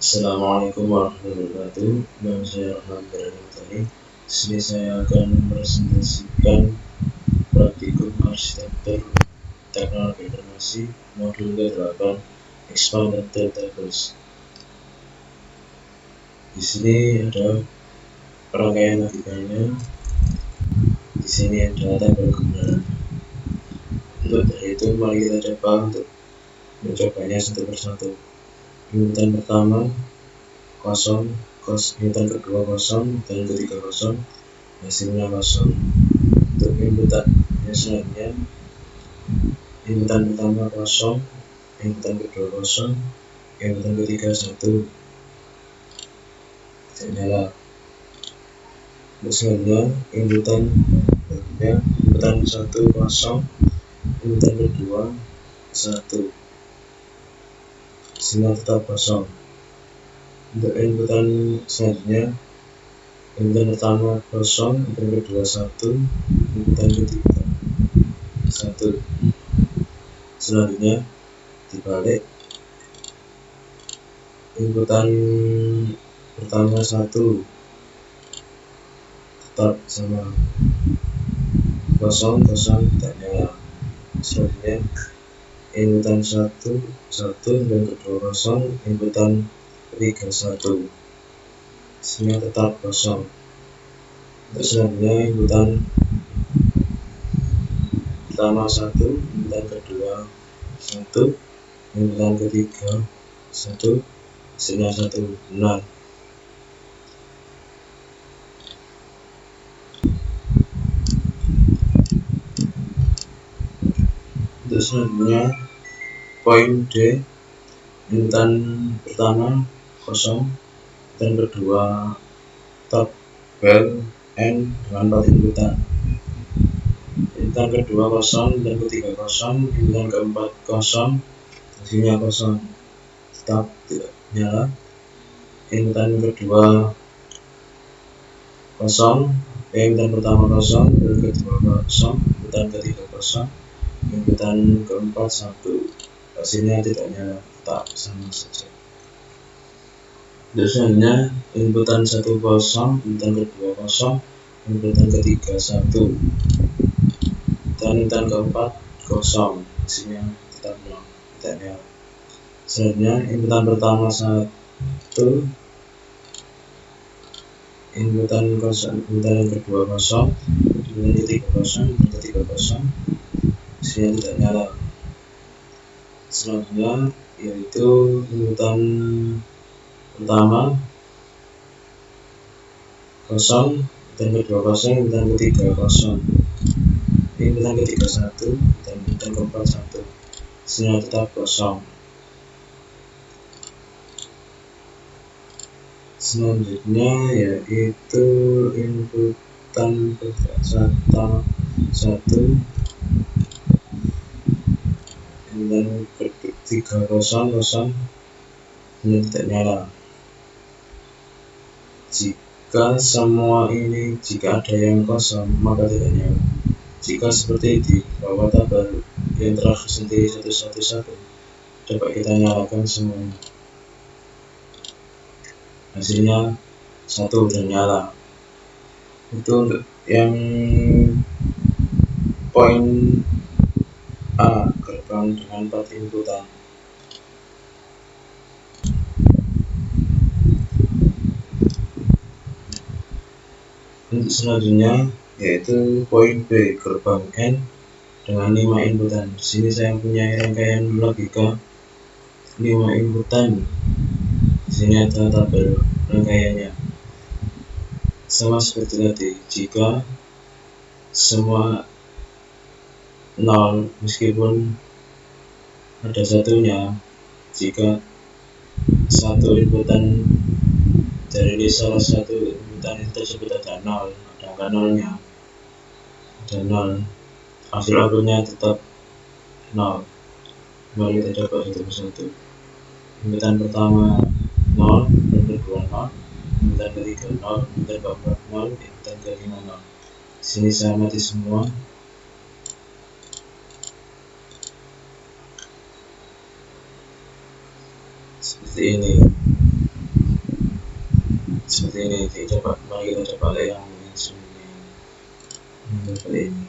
Assalamualaikum warahmatullahi wabarakatuh. Nama saya Rahman Berani. Di sini saya akan mempresentasikan praktikum arsitektur teknologi informasi modul ke-8 Expanded Database. Di sini ada rangkaian logikanya. Di sini ada tabel kebenaran. Untuk dari itu mari kita coba untuk mencobanya satu persatu. Inputan pertama kosong, inputan kedua kosong, inputan ketiga kosong, hasilnya kosong. Untuk inputan selanjutnya, inputan pertama kosong, inputan kedua kosong, inputan ketiga 1, tidak nyala. Untuk selanjutnya, inputan 1 kosong, inputan kedua 1, hasilnya tetap kosong. Untuk inputan selanjutnya, inputan pertama kosong, inputan kedua 1, inputan ketiga 1. Selanjutnya dibalik, inputan pertama 1 tetap sama, kosong tidak nyala. Selanjutnya inputan 1 inputan kedua kosong, inputan ketiga 1, hasilnya tetap kosong. Untuk selanjutnya inputan pertama 1, inputan kedua 1, inputan ketiga 1, hasilnya 1, benar. Untuk selanjutnya poin D, inputan pertama kosong, inputan kedua top bell N dengan 4 inputan, inputan kedua kosong, inputan ketiga kosong, inputan keempat kosong, hasilnya kosong, tetap tidak nyala. Inputan kedua kosong, inputan pertama kosong, inputan kedua kosong, inputan ketiga kosong, inputan keempat 1, hasilnya tidak nyala, tetap sama saja. Selanjutnya inputan 1 kosong, inputan kedua kosong, inputan ketiga 1, dan inputan keempat kosong, hasilnya tetap 0, tidak nyala. Selanjutnya inputan pertama 1, inputan kosong, inputan kedua kosong, inputan ketiga kosong, inputan ketiga kosong, hasilnya tidak nyala. Selanjutnya yaitu inputan pertama kosong, inputan kedua kosong, inputan ketiga kosong, inputan ketiga 1, dan inputan keempat 1, hasilnya tetap kosong. Selanjutnya yaitu inputan pertama 1, inputan ketiga kosong, ini tidak nyala. Jika semua ini, jika ada yang kosong maka tidak nyala. Jika seperti di bawah tabel yang telah sendiri 111, coba kita nyalakan semuanya, hasilnya 1 dan nyala. Itu untuk yang poin A, gerbang dengan 4 inputan. Untuk selanjutnya yaitu poin B, gerbang N dengan 5 inputan. Di sini saya punya rangkaian logika 5 inputan. Di sini ada tabel rangkaiannya. Sama seperti tadi, jika semua 0 meskipun ada satunya, jika satu inputan dari salah satu inputan tersebut ada 0, ada angka 0-nya, ada 0, hasil outputnya tetap 0. Mari kita coba satu persatu. Inputan pertama 0, inputan kedua 0, inputan ketiga 0, inputan keempat 0, inputan kelima 0. Sini saya mati semua. Seperti ini. seperti ini. Coba mari kita coba lihat yang seperti ini.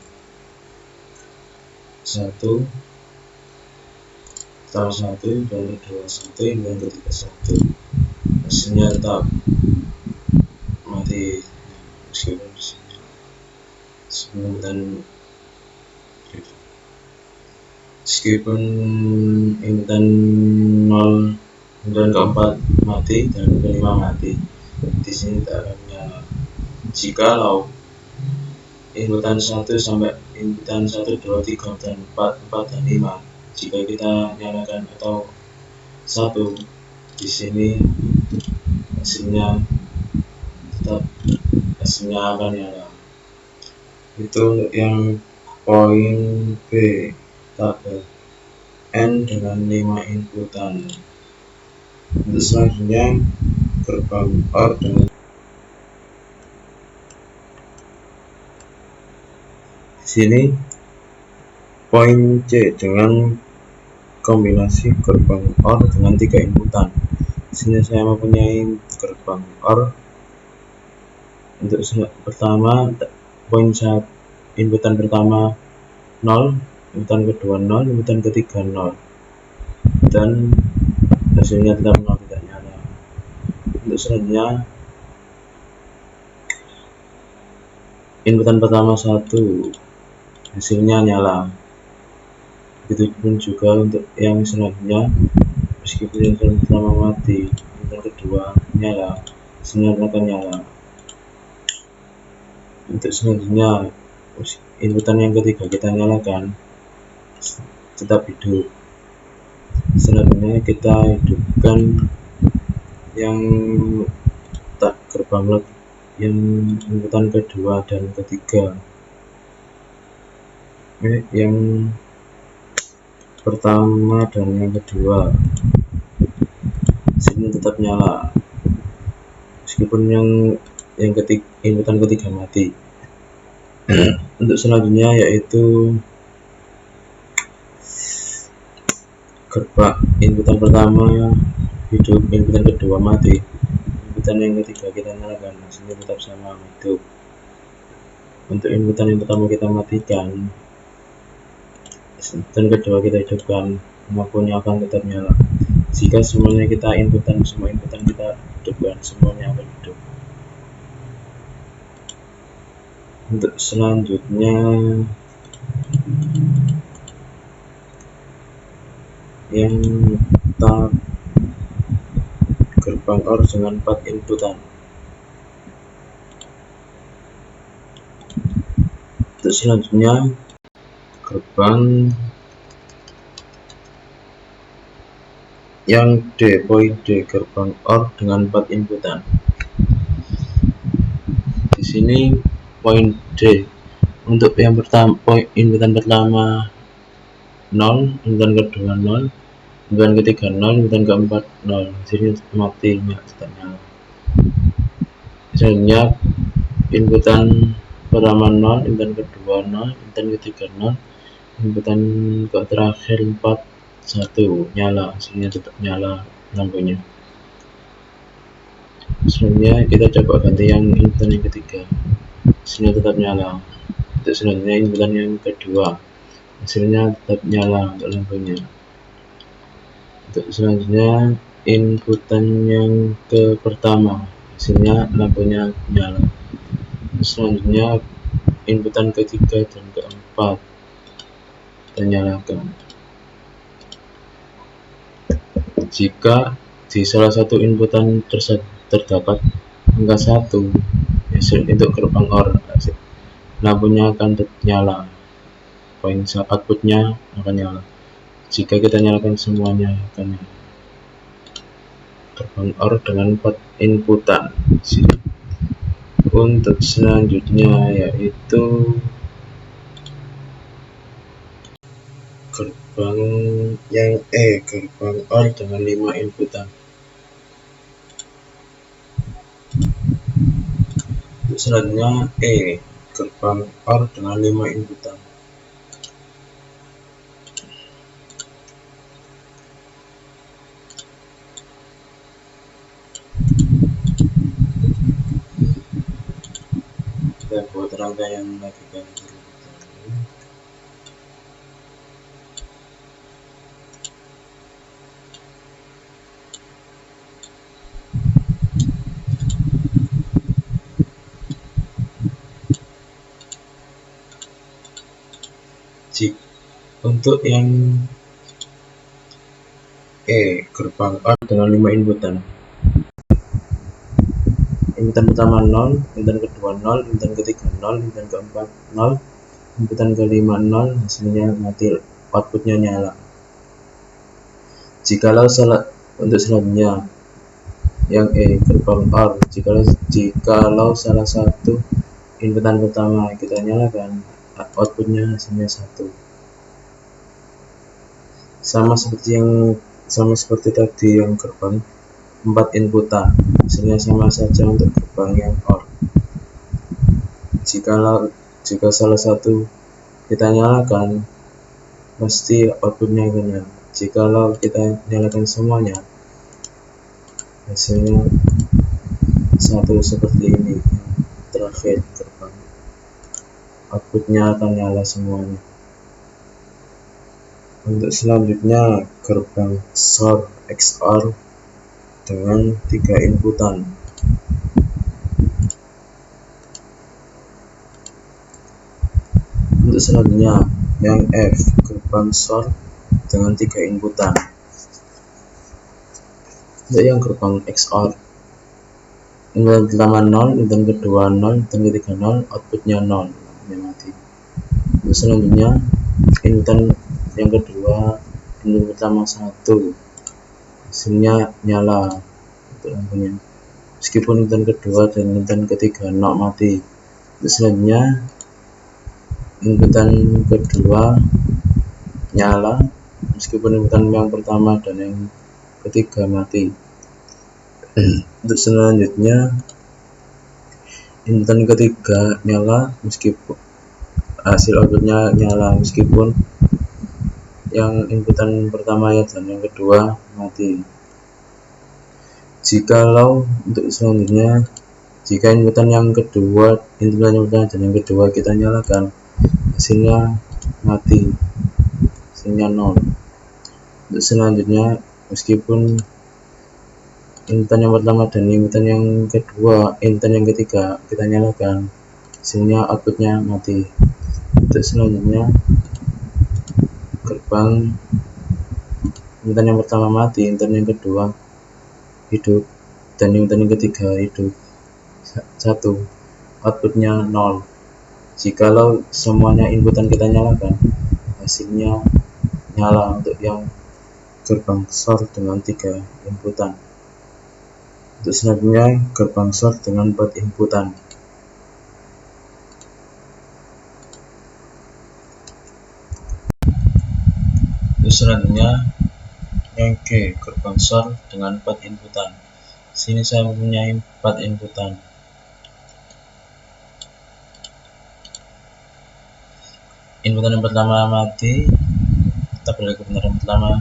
Satu, setelah satu, dan kedua satu, dan ketiga satu. Hasilnya tetap mati meskipun sebelum dan meskipun inputan 0 dan keempat mati dan kelima mati, di sini tidak akan menyala. Jikalau inputan 1 sampai inputan 1, 2, 3, dan 4, 4 dan 5, jika kita nyalakan atau 1, di sini hasilnya tetap akan nyala. Itu untuk yang poin B, tabel N dengan 5 inputan. Untuk selanjutnya gerbang OR dengan di sini poin C dengan kombinasi gerbang OR dengan 3 inputan. Di sini saya mempunyai gerbang OR untuk pertama poin 1, inputan pertama 0, inputan kedua 0, inputan ketiga 0, dan hasilnya tetap 0, tidak nyala. Untuk selanjutnya inputan pertama 1, hasilnya nyala. Begitupun juga untuk yang selanjutnya, meskipun yang pertama mati, inputan kedua nyala, hasilnya akan nyala. Untuk selanjutnya inputan yang ketiga kita nyalakan, tetap hidup. Selanjutnya kita hidupkan yang tak gerbang yang inputan kedua dan ketiga. Yang pertama dan yang kedua, sini tetap nyala meskipun yang inputan ketiga mati. Untuk selanjutnya yaitu gerbang inputan pertama hidup, inputan kedua mati, inputan yang ketiga kita nyalakan, hasilnya tetap sama, hidup. Untuk inputan yang pertama kita matikan, inputan kedua kita hidupkan, lampunya akan tetap nyala. Jika semuanya semua inputan kita hidupkan, semuanya akan hidup. Untuk selanjutnya yang tab gerbang OR dengan 4 inputan. Untuk selanjutnya gerbang yang D, poin D, gerbang OR dengan 4 inputan. Di sini poin D untuk yang pertama, inputan pertama 0, inputan kedua 0, inputan ketiga 0, inputan keempat 0, sini mati, tidak nyala. Selanjutnya inputan pertama 0, inputan kedua 0, inputan ketiga 0, inputan ke terakhir 4, 1, nyala, hasilnya tetap nyala lampunya. Selanjutnya kita coba ganti yang inputan yang ketiga, hasilnya tetap nyala. Untuk selanjutnya inputan yang kedua, hasilnya tetap nyala untuk lampunya. Untuk selanjutnya inputan yang ke pertama, hasilnya lampunya nyala. Selanjutnya inputan ketiga dan keempat kita nyalakan. Jika di salah satu inputan terdapat angka 1, hasil untuk gerbang OR, lampunya akan nyala, poin outputnya akan nyala. Jika kita nyalakan semuanya akan nyala. Gerbang OR dengan 4 inputan. Untuk selanjutnya yaitu gerbang yang E, gerbang OR dengan 5 inputan. Untuk selanjutnya E, gerbang OR dengan 5 inputan. rangkaian lagi kan untuk yang gerbang A dengan 5 inputan. Inputan pertama 0, inputan kedua 0, inputan ketiga 0, inputan keempat 0, inputan kelima 0, hasilnya mati, outputnya nyala. Jikalau untuk selanjutnya yang gerbang OR, jikalau salah satu inputan pertama kita nyalakan, outputnya hasilnya 1. Sama seperti tadi yang gerbang 4 inputan, hasilnya sama saja untuk gerbang yang OR. Jika salah satu kita nyalakan, pasti outputnya nyala. Jikalau kita nyalakan semuanya, hasilnya 1 seperti ini. Terakhir gerbang, outputnya akan nyala semuanya. Untuk selanjutnya gerbang XOR dengan 3 inputan. Untuk selanjutnya yang F, gerbang XOR dengan 3 inputan. Untuk yang gerbang XOR, inputan pertama 0, inputan kedua 0, inputan ketiga 0, outputnya 0, mati. Untuk selanjutnya inputan yang kedua, inputan pertama 1, hasilnya nyala untuk lampunya, meskipun inputan kedua dan inputan ketiga 0 mati. Untuk selanjutnya inputan kedua nyala meskipun inputan yang pertama dan yang ketiga mati. Untuk selanjutnya inputan ketiga nyala meskipun hasil outputnya nyala meskipun yang inputan pertama ya dan yang kedua mati. Jikalau untuk selanjutnya, jika inputan yang kedua, inputan yang pertama dan yang kedua kita nyalakan, hasilnya mati, hasilnya 0. Untuk selanjutnya, meskipun inputan yang pertama dan inputan yang kedua, inputan yang ketiga kita nyalakan, hasilnya outputnya mati. Untuk selanjutnya gerbang inputan yang pertama mati, inputan yang kedua hidup dan inputan yang ketiga hidup 1, outputnya 0. Jikalau semuanya inputan kita nyalakan, hasilnya nyala untuk yang gerbang XOR dengan 3 inputan. Untuk selanjutnya gerbang XOR dengan 4 inputan. Untuk selanjutnya yang G, gerbang XOR dengan 4 inputan. Sini saya mempunyai 4 inputan. Inputan yang pertama mati, kita balik ke inputan yang pertama.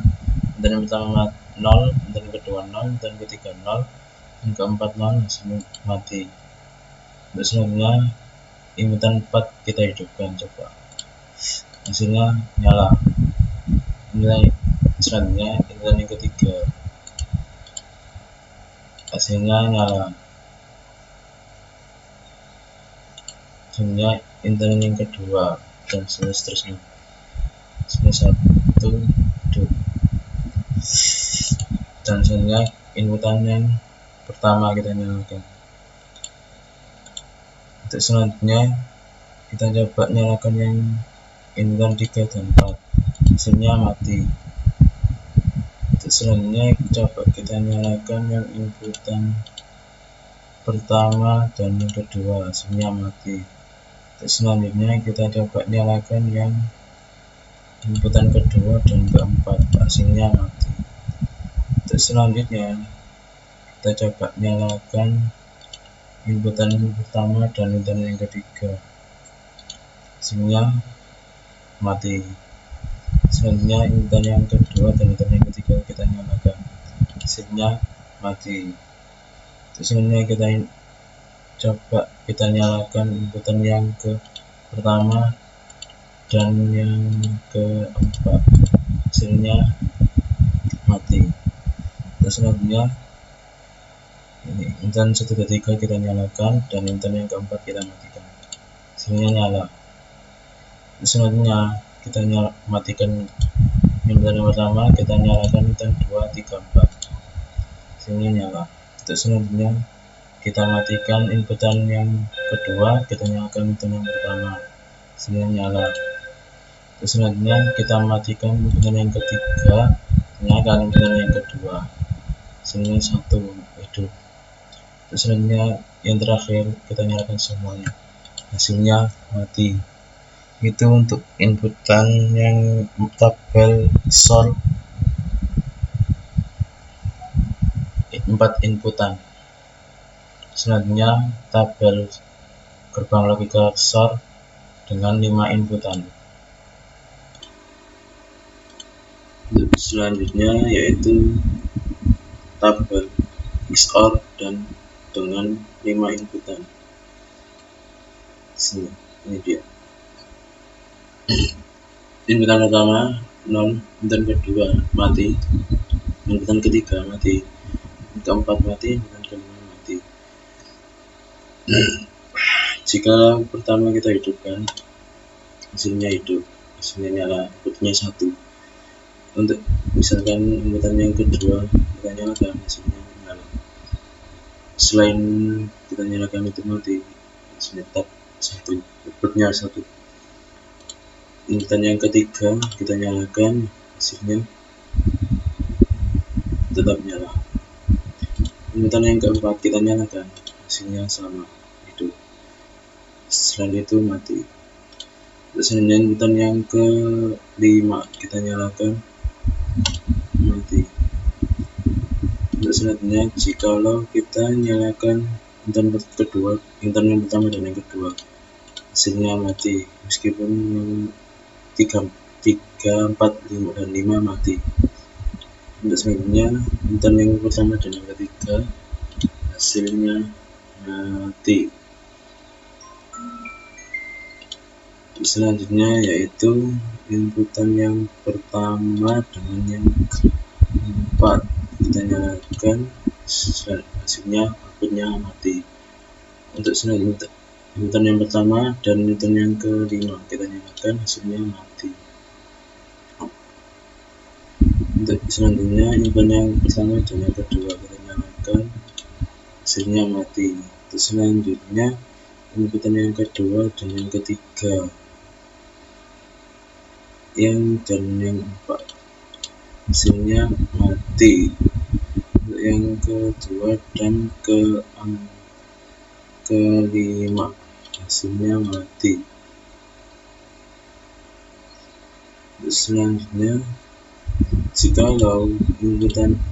Inputan yang pertama 0, inputan yang kedua 0, inputan yang ketiga 0, yang keempat 0, hasilnya mati. Untuk selanjutnya inputan 4 kita hidupkan, coba, hasilnya nyala. Selanjutnya inputan yang ketiga, hasilnya nyala. Selanjutnya inputan yang kedua dan seterusnya. Hasilnya 1, 2. Dan selanjutnya inputan yang pertama kita nyalakan. Untuk selanjutnya kita coba nyalakan yang inputan 3 dan 4, hasilnya mati. Untuk selanjutnya coba kita nyalakan yang inputan pertama dan yang kedua, hasilnya mati. Untuk selanjutnya kita coba nyalakan yang inputan kedua dan keempat, hasilnya mati. Untuk selanjutnya kita coba nyalakan inputan pertama dan inputan yang ketiga, hasilnya mati. Selanjutnya inputan yang kedua dan inputan yang ketiga kita nyalakan, hasilnya mati. Terus selanjutnya kita coba kita nyalakan inputan yang ke pertama dan yang keempat, hasilnya mati. Terus selanjutnya ini inputan 1 2 3 kita nyalakan dan inputan yang keempat kita matikan, hasilnya nyala. Terus selanjutnya kita matikan inputan yang pertama, kita nyalakan inputan 2 3 4, hasilnya nyala. Terus selanjutnya kita matikan inputan yang kedua, kita nyalakan inputan yang pertama, hasilnya nyala. Terus selanjutnya kita matikan inputan yang ketiga, nyalakan inputan yang kedua, hasilnya 1 hidup. Terus selanjutnya yang terakhir kita nyalakan semuanya, hasilnya mati. Itu untuk inputan yang tabel XOR 4 inputan. Selanjutnya tabel gerbang logika XOR dengan 5 inputan. Selanjutnya yaitu tabel XOR dan dengan 5 inputan. Sini, ini dia. Inputan pertama 0, inputan kedua mati, inputan ketiga mati, inputan keempat mati, inputan kelima mati. Jika pertama kita hidupkan, hasilnya hidup, hasilnya nyala, inputnya 1. Untuk misalkan inputan yang kedua kita nyalakan, hasilnya nyala. Selain kita nyalakan itu mati, hasilnya tetap 1, inputnya 1. Inputan yang ketiga kita nyalakan, hasilnya tetap nyala. Inputan yang keempat kita nyalakan, hasilnya sama, hidup. Selain itu mati. Selanjutnya inputan yang kelima kita nyalakan, mati. Untuk selanjutnya jikalau kita nyalakan inputan kedua, inputan yang pertama dan yang kedua, hasilnya mati, meskipun 3, 4, 5 dan 5 mati. Untuk selanjutnya inputan yang pertama dan yang ketiga, hasilnya mati. Selanjutnya yaitu inputan yang pertama dengan yang keempat kita nyalakan, hasilnya outputnya mati. Untuk selanjutnya inputan yang pertama dan inputan yang kelima kita nyalakan, hasilnya mati. Untuk selanjutnya inputan yang pertama dan yang kedua kita nyalakan, hasilnya mati. Untuk selanjutnya inputan yang kedua dan yang ketiga dan yang keempat, hasilnya mati. Untuk yang kedua dan kelima, hasilnya mati. Untuk selanjutnya jikalau inputan,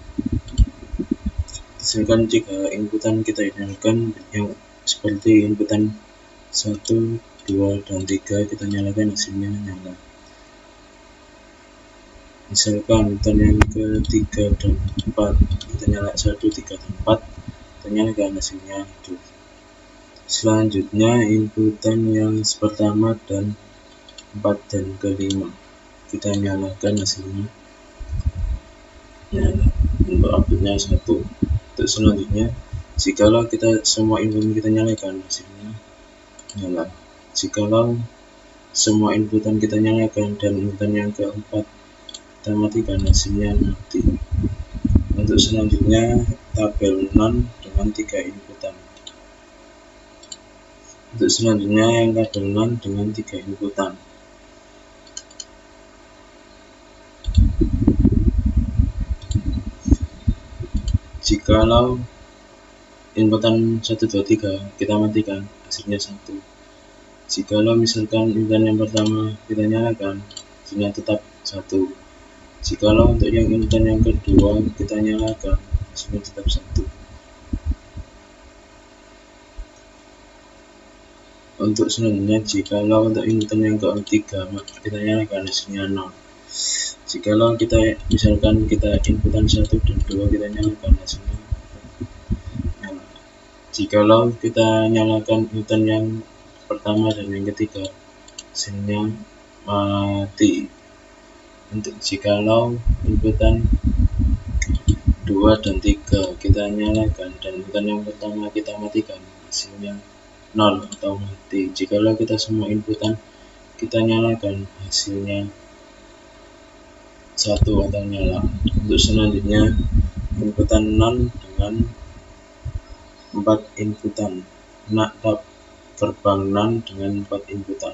misalkan jika inputan kita nyalakan yang seperti inputan 1, 2, dan 3 kita nyalakan, hasilnya nyala. Misalkan inputan yang ketiga dan 4 kita nyalakan 1, 3, dan 4 kita nyalakan, hasilnya hidup. Selanjutnya inputan yang pertama dan 4 dan kelima kita nyalakan, hasilnya nyala, untuk outputnya 1. Untuk selanjutnya jikalau kita semua inputan kita nyalakan, hasilnya nyala. Jikalau semua inputan kita nyalakan dan inputan yang keempat kita matikan, hasilnya mati. Untuk selanjutnya tabel NAND dengan 3 inputan. Untuk selanjutnya yang tabel NAND dengan 3 inputan. Jikalau inputan 1, 2, 3 kita matikan, hasilnya 1. Jikalau misalkan inputan yang pertama kita nyalakan, hasilnya tetap 1. Jikalau untuk yang inputan yang kedua kita nyalakan, hasilnya tetap 1. Untuk selanjutnya jikalau untuk inputan yang ketiga kita nyalakan, hasilnya 0. Jikalau kita misalkan kita inputan 1 dan 2 kita nyalakan, hasilnya nyala. Jikalau kita nyalakan inputan yang pertama dan yang ketiga, mesinnya mati. Untuk jikalau inputan 2 dan 3 kita nyalakan dan inputan yang pertama kita matikan, hasilnya 0 atau mati. Jikalau kita semua inputan kita nyalakan, hasilnya 1 atau nyala. Untuk selanjutnya, inputan NAND dengan 4 inputan. Gerbang NAND dengan 4 inputan.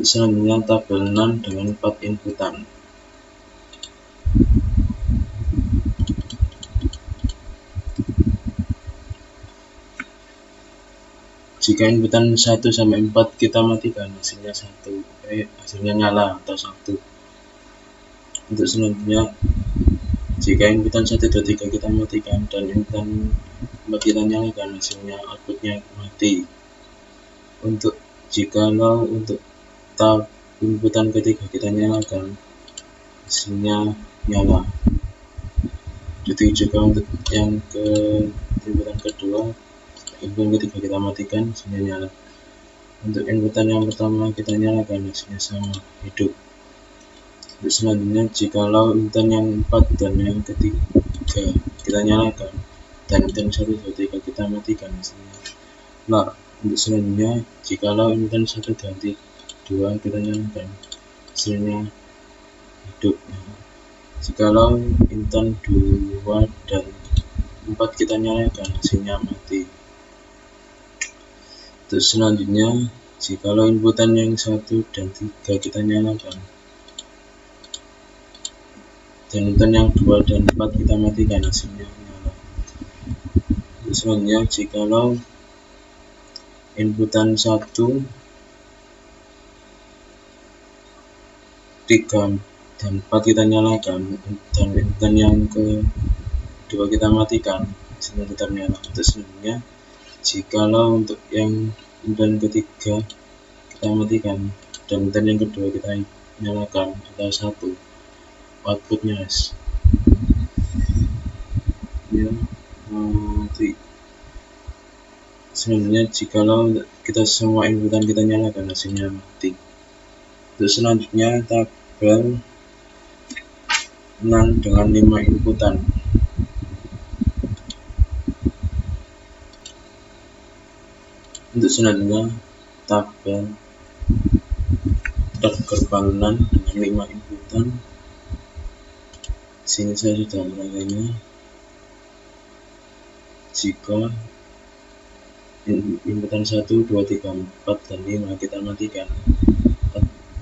Selanjutnya tabel NAND dengan 4 inputan. Jika inputan 1 sampai 4 kita matikan, hasilnya hasilnya nyala atau 1. Untuk selanjutnya, jika inputan 1, 2, 3 kita matikan dan inputan 4 kita nyalakan, hasilnya outputnya mati. Jikalau untuk tab inputan ketiga kita nyalakan, hasilnya nyala. Jadi juga untuk yang inputan kedua, inputan ketiga kita matikan, hasilnya nyala. Untuk inputan yang pertama kita nyalakan, hasilnya sama, hidup. Terus selanjutnya, jikalau inputan yang 4 dan yang ketiga kita nyalakan dan inputan 1, 2, 3 kita matikan, hasilnya nyala. Untuk selanjutnya, jikalau inputan 1 dan 2 kita nyalakan, hasilnya hidup. Jikalau inputan 2 dan 4 kita nyalakan, hasilnya mati. Terus selanjutnya, jikalau inputan yang 1 dan 3 kita nyalakan dan inputan yang 2 dan 4 kita matikan, hasilnya nyala. Terus selanjutnya, jikalau inputan 1, 3 dan 4 kita nyalakan dan inputan yang kedua kita matikan, hasilnya tetap nyala. Terus selanjutnya, jikalau untuk yang inputan ketiga kita matikan dan inputan yang kedua kita nyalakan atau 1, outputnya ya mati. Selanjutnya, jikalau kita semua inputan kita nyalakan, hasilnya mati. Terus selanjutnya, tabel NAND dengan 5 inputan. Untuk selanjutnya, tabel gerbang NAND dengan 5 inputan. Sini saya sudah merangkainya. Jika inputan 1, 2, 3, 4, dan 5 kita matikan,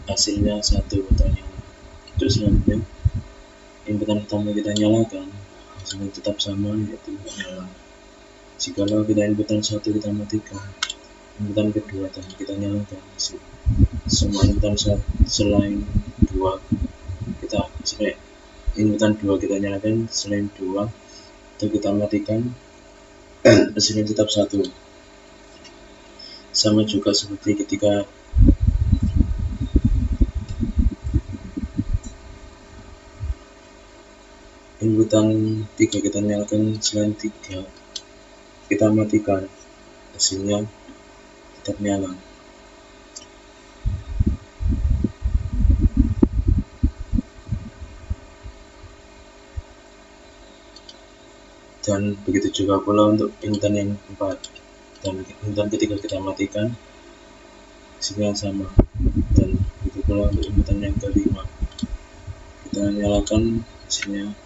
hasilnya 1 atau nyala. Terus selanjutnya, inputan pertama kita nyalakan, hasilnya tetap sama, yaitu nyala. Jikalau kita inputan 1 kita matikan, inputan kedua dan kita nyalakan, semua inputan selain inputan 2 kita nyalakan, selain 2 atau kita matikan, hasilnya tetap 1. Sama juga seperti ketika inputan 3 kita nyalakan, selain 3 kita matikan, hasilnya tetap nyala. Dan begitu juga pula untuk inputan yang 4 dan inputan ketiga kita matikan, hasilnya sama. Dan begitu pula untuk inputan yang kelima kita nyalakan, hasilnya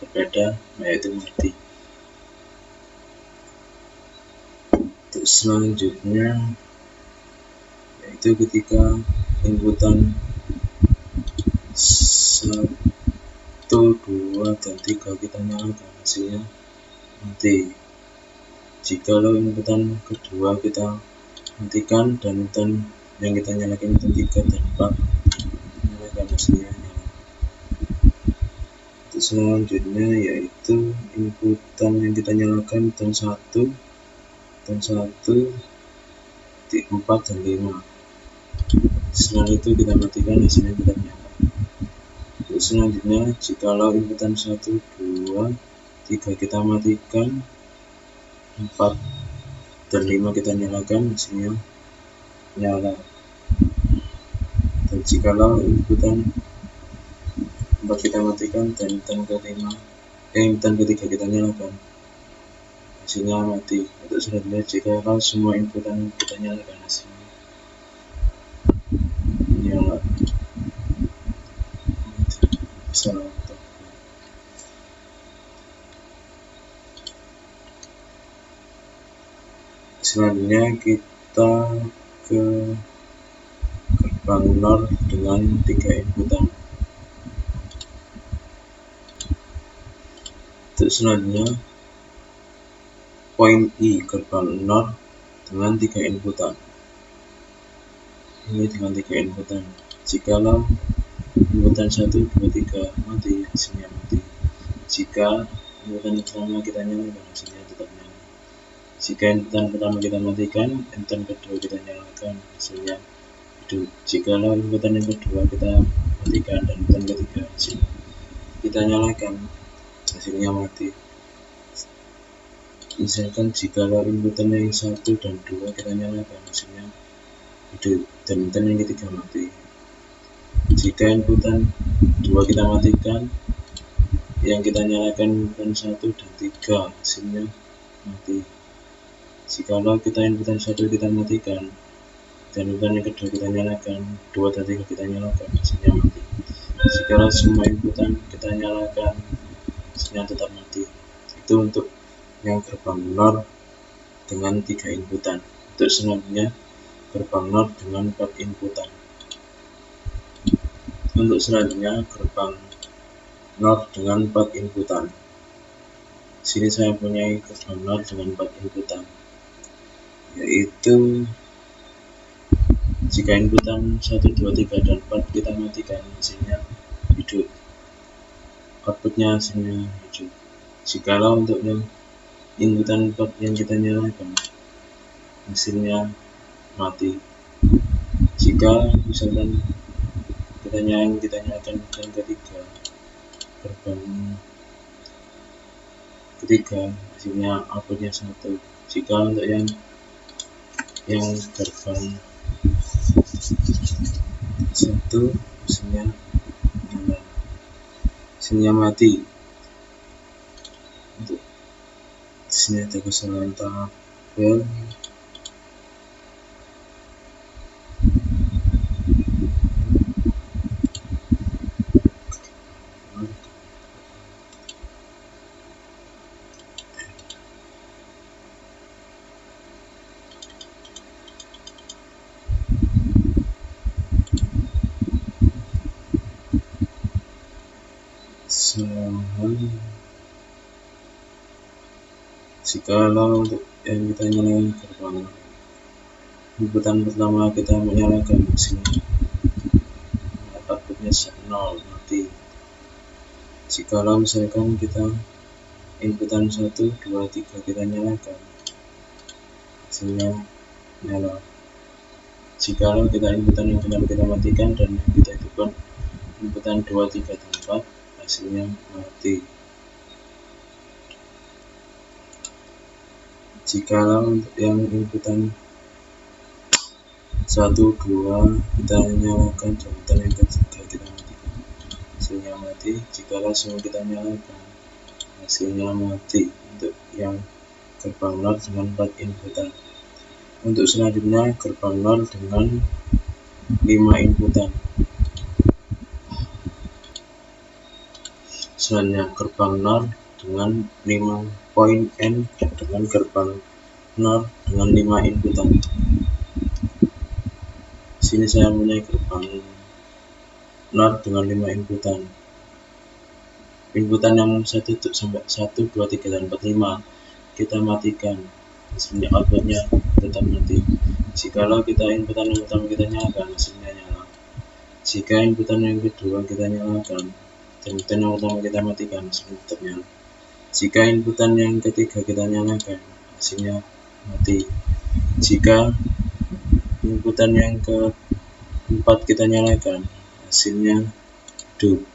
berbeda, yaitu mati. Untuk selanjutnya, yaitu ketika inputan 1, 2, dan 3 kita nyalakan, hasilnya mati. Jikalau inputan kedua kita matikan dan inputan yang kita nyalakan inputan 3 dan 4 nyalakan, hasilnya nyala. Untuk selanjutnya, yaitu inputan yang kita nyalakan inputan 1 4 dan 5. Setelah itu kita matikan, hasilnya kita nyala. Untuk selanjutnya, jikalau inputan 1, 2, 3 kita matikan, 4 dan 5 kita nyalakan, hasilnya nyala. Dan jikalau inputan 4 kita matikan dan inputan ketiga kita nyalakan, hasilnya mati. Untuk selanjutnya, jikalau semua inputan kita nyalakan, hasilnya nyala. Selanjutnya kita ke gerbang NOR dengan 3 inputan. Untuk selanjutnya, poin I gerbang NOR dengan 3 inputan. Ini dengan 3 inputan. Jikalau inputan 1, 2, 3 mati, hasilnya mati. Jika inputan pertama kita nyalakan, hasilnya tetap nyala. Jika inputan pertama kita matikan, inputan kedua kita nyalakan, hasilnya hidup. Jikalau inputan yang kedua kita matikan dan inputan ketiga kita nyalakan, hasilnya mati. Misalkan jikalau inputan yang 1 dan 2 kita nyalakan, hasilnya hidup dan inputan yang ketiga mati. Jika inputan 2 kita matikan, yang kita nyalakan inputan 1 dan 3, hasilnya mati. Jikalau kita inputan 1 kita matikan dan inputan yang kedua kita nyalakan, 2 dan 3 kita nyalakan, hasilnya mati. Jikalau semua inputan kita nyalakan, hasilnya tetap mati. Itu untuk yang gerbang NOR dengan 3 inputan. Untuk selanjutnya, gerbang NOR dengan 4 inputan. Untuk selanjutnya, gerbang NOR dengan 4 inputan. Sini saya punya gerbang NOR dengan 4 inputan, yaitu jika inputan 1, 2, 3, dan 4 kita matikan, hasilnya hidup. Outputnya hasilnya hidup. Jikalau untuk yang inputan 4 yang kita nyalakan, hasilnya mati. Jika misalkan kita nyalakan inputan ketiga, gerbang ketiga, hasilnya outputnya 1. Jika untuk yang gerbang 1, hasilnya nyala, hasilnya mati. Untuk sini ada kesalahan tabel. Jikalau untuk yang kita nyalakan gerbang inputan pertama kita menyalakan sini, outputnya 0, mati. Jikalau misalkan kita inputan 1, 2, 3 kita nyalakan, hasilnya nyala. Jikalau kita inputan yang pertama kita matikan dan kita hidupkan inputan 2, 3, dan 4, hasilnya mati. Jikalau untuk yang inputan 1, 2 kita nyalakan dan inputan yang ketiga kita matikan, hasilnya mati. Jikalau semua kita nyalakan, hasilnya mati. Untuk yang gerbang NOR dengan 4 inputan. Untuk selanjutnya, gerbang NOR dengan 5 inputan. Selanjutnya, gerbang NOR dengan 5 poin N dengan gerbang NOR dengan 5 inputan. Sini saya punya gerbang NOR dengan 5 inputan. Inputan yang 1 sampai 1, 2, 3, dan 4, 5 kita matikan, hasilnya outputnya tetap mati. Jikalau kita inputan yang pertama kita nyalakan, hasilnya nyala. Jika inputan yang kedua kita nyalakan dan inputan yang pertama kita matikan, hasilnya tetap nyala. Jika inputan yang ketiga kita nyalakan, hasilnya mati. Jika inputan yang keempat kita nyalakan, hasilnya hidup.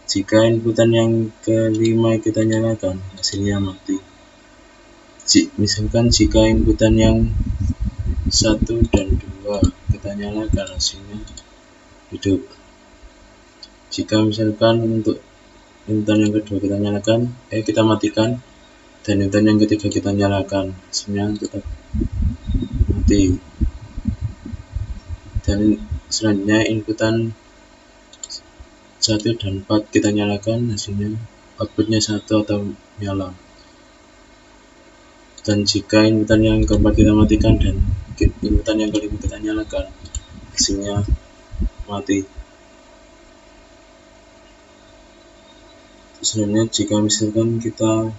Jika inputan yang kelima kita nyalakan, hasilnya mati. Misalkan jika inputan yang 1 dan 2 kita nyalakan, hasilnya hidup. Jika misalkan untuk inputan yang kedua kita matikan, dan inputan yang ketiga kita nyalakan, hasilnya tetap mati. Dan selanjutnya inputan 1 dan 4 kita nyalakan, hasilnya outputnya 1 atau nyala. Dan jika inputan yang keempat kita matikan dan inputan yang kelima kita nyalakan, hasilnya mati. Selanjutnya jika misalkan kita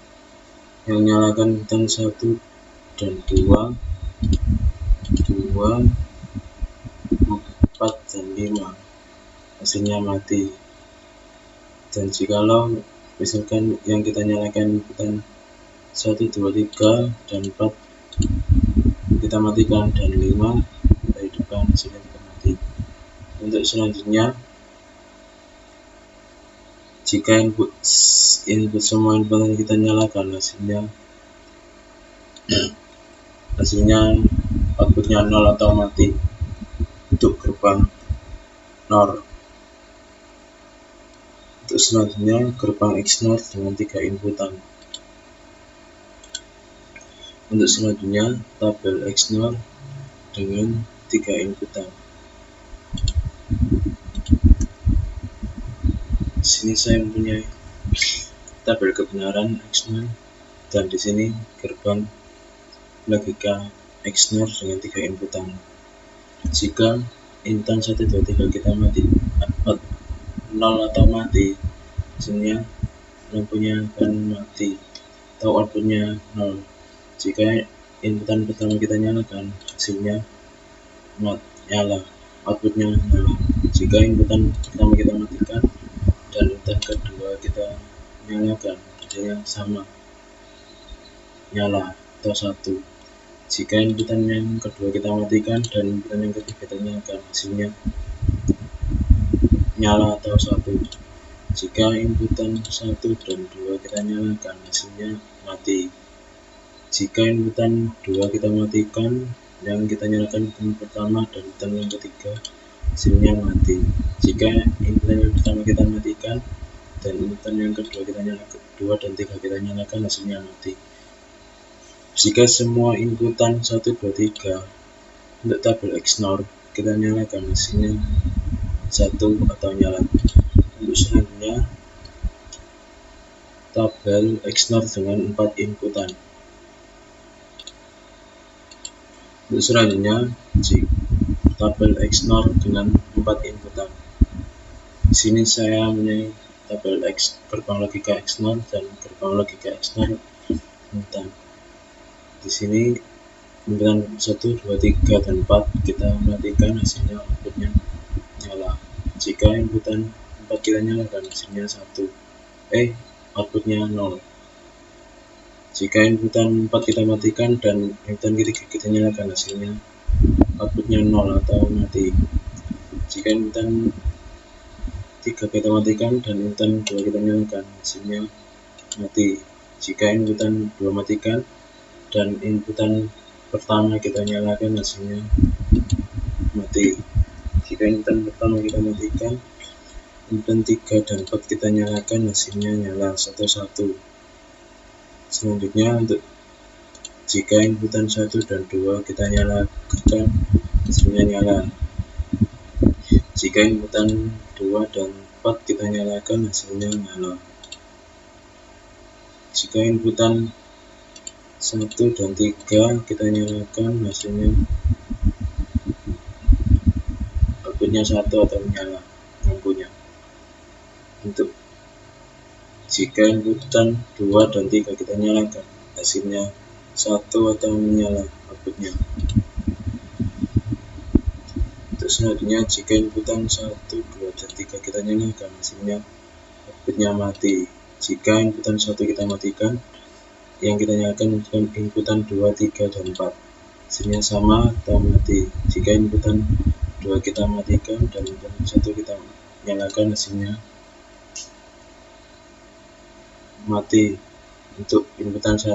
yang nyalakan inputan 1 dan 2, 4 dan 5, hasilnya mati. Dan jikalau misalkan yang kita nyalakan inputan 1, 2, 3 dan 4 kita matikan, dan 5 kita hidupkan, hasilnya kita mati. Untuk selanjutnya, jika input semua input yang kita nyalakan, hasilnya outputnya 0 atau mati untuk gerbang NOR. Untuk selanjutnya, gerbang XNOR dengan 3 inputan. Untuk selanjutnya, tabel XNOR dengan 3 inputan. Di sini saya mempunyai tabel kebenaran XNOR, dan di sini gerbang logika XNOR dengan 3 inputan. Jika inputan 1, 2, 3 kita mati, 0 atau mati, hasilnya lampunya akan mati atau outputnya 0. Jika inputan pertama kita nyalakan, hasilnya nyala, outputnya nyala. Jika inputan pertama kita matikan dan inputan kedua kita nyalakan, hasilnya sama, nyala atau 1. Jika inputan yang kedua kita matikan dan inputan yang ketiga kita nyalakan, hasilnya nyala atau 1. Jika inputan 1 dan 2 kita nyalakan, hasilnya mati. Jika inputan 2 kita matikan, yang kita nyalakan inputan pertama dan inputan yang ketiga, hasilnya mati. Jika inputan yang pertama kita matikan dan inputan yang kedua kita nyalakan, 2 dan 3 kita nyalakan, hasilnya mati. Jika semua inputan 1, 2, 3 untuk tabel XNOR kita nyalakan, hasilnya 1 atau nyala. Untuk selanjutnya, tabel XNOR dengan 4 inputan. Untuk selanjutnya, tabel XNOR dengan 4 inputan. Di sini saya mempunyai tabel gerbang logika XNOR dan gerbang logika XNOR inputan. Di sini inputan 1, 2, 3 dan 4 kita matikan, hasilnya outputnya nyala. Jika inputan 4 kita nyalakan, hasilnya 1, outputnya 0. Jika inputan 4 kita matikan dan inputan ketiga kita nyalakan, hasilnya outputnya 0 atau mati. Jika inputan 3 kita matikan dan inputan 2 kita nyalakan, hasilnya mati. Jika inputan 2 matikan dan inputan pertama kita nyalakan, hasilnya mati. Jika inputan pertama kita matikan, inputan 3 dan 4 kita nyalakan, hasilnya nyala 1. Selanjutnya, untuk jika inputan 1 dan 2 kita nyalakan, hasilnya nyala. Jika inputan 2 dan 4 kita nyalakan, hasilnya nyala. Jika inputan 1 dan 3 kita nyalakan, hasilnya outputnya 1 atau nyala lampunya. Untuk jika inputan 2 dan 3 kita nyalakan, hasilnya 1 atau menyala outputnya. Untuk selanjutnya, jika inputan 1, 2 dan 3 kita nyalakan, hasilnya outputnya mati. Jika inputan 1 kita matikan, yang kita nyalakan inputan 2, 3 dan 4, hasilnya sama atau mati. Jika inputan 2 kita matikan dan inputan 1 kita nyalakan, hasilnya mati. Untuk inputan 1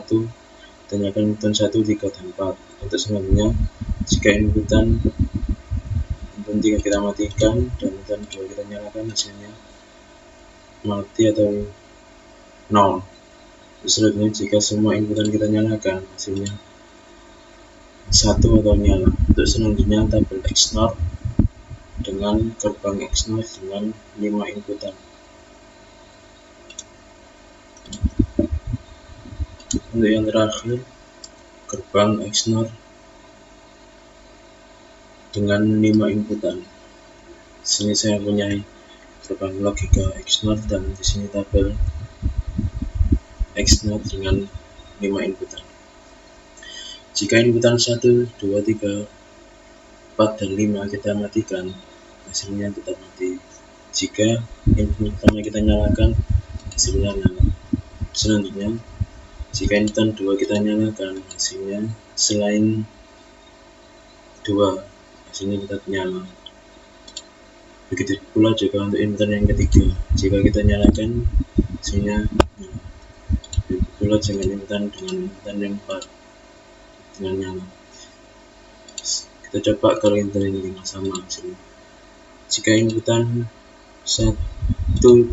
tanyakan inputan 1, 3, dan 4. Untuk selanjutnya, jika inputan 3 kita matikan dan inputan 2 kita nyalakan, hasilnya mati atau 0. Selanjutnya, jika semua inputan kita nyalakan, hasilnya 1 atau nyala. Untuk selanjutnya, tabel XNOR dengan gerbang XNOR dengan 5 inputan. Untuk yang terakhir, gerbang XNOR dengan 5 inputan. Di sini saya punya gerbang logika XNOR dan di sini tabel XNOR dengan 5 inputan. Jika inputan 1, 2, 3, 4, dan 5 kita matikan, hasilnya tetap mati. Jika input pertama kita nyalakan, hasilnya nyala. Selanjutnya, jika inputan 2 kita nyalakan, hasilnya selain 2, hasilnya tetap nyala. Begitu pula juga untuk inputan yang ketiga, jika kita nyalakan, hasilnya nyala. Begitu pula dengan inputan yang 4 dengan nyala. Kita coba kalau inputan yang 5 sama hasilnya. Jika inputan 1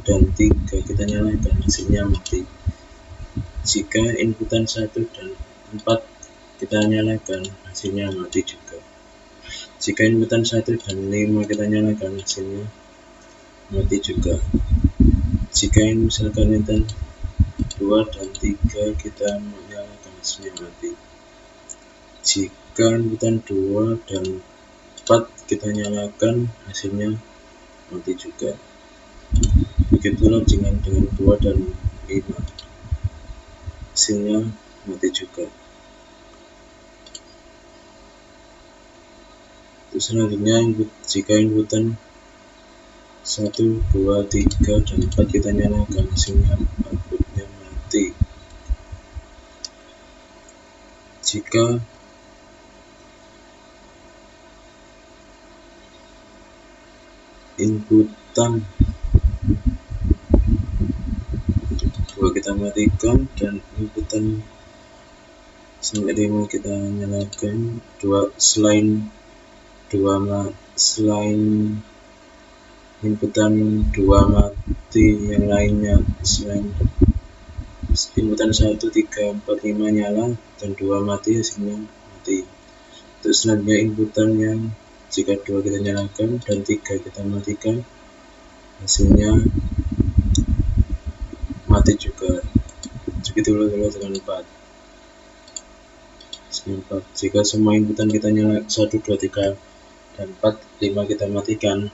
dan 3 kita nyalakan, hasilnya mati. Jika inputan 1 dan 4 kita nyalakan, hasilnya mati juga. Jika inputan 1 dan 5 kita nyalakan, hasilnya mati juga. Jika misalkan inputan 2 dan 3 kita nyalakan, hasilnya mati. Jika inputan 2 dan 4 kita nyalakan, hasilnya mati juga. Begitulah dengan 2 dan 5, hasilnya mati juga. Terus selanjutnya, jika inputan 1, 2, 3, dan 4 kita nyalakan, hasilnya outputnya mati. Jika inputan 2 kita matikan dan inputan sampai 5 kita nyalakan, selain inputan 2 mati, yang lainnya selain inputan 1, 3, 4, 5 nyala dan 2 mati, hasilnya mati. Terus selanjutnya inputan yang jika 2 kita nyalakan dan 3 kita matikan, hasilnya mati juga. Begitu juga dengan 4. Jika semua inputan kita nyala 1, 2, 3, dan 4, 5 kita matikan,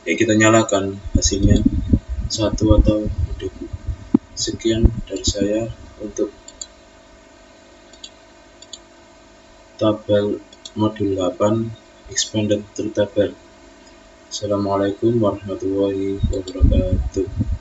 kita nyalakan, hasilnya 1 atau hidup. Sekian dari saya untuk tabel modul 8 expanded truth table. Assalamualaikum warahmatullahi wabarakatuh.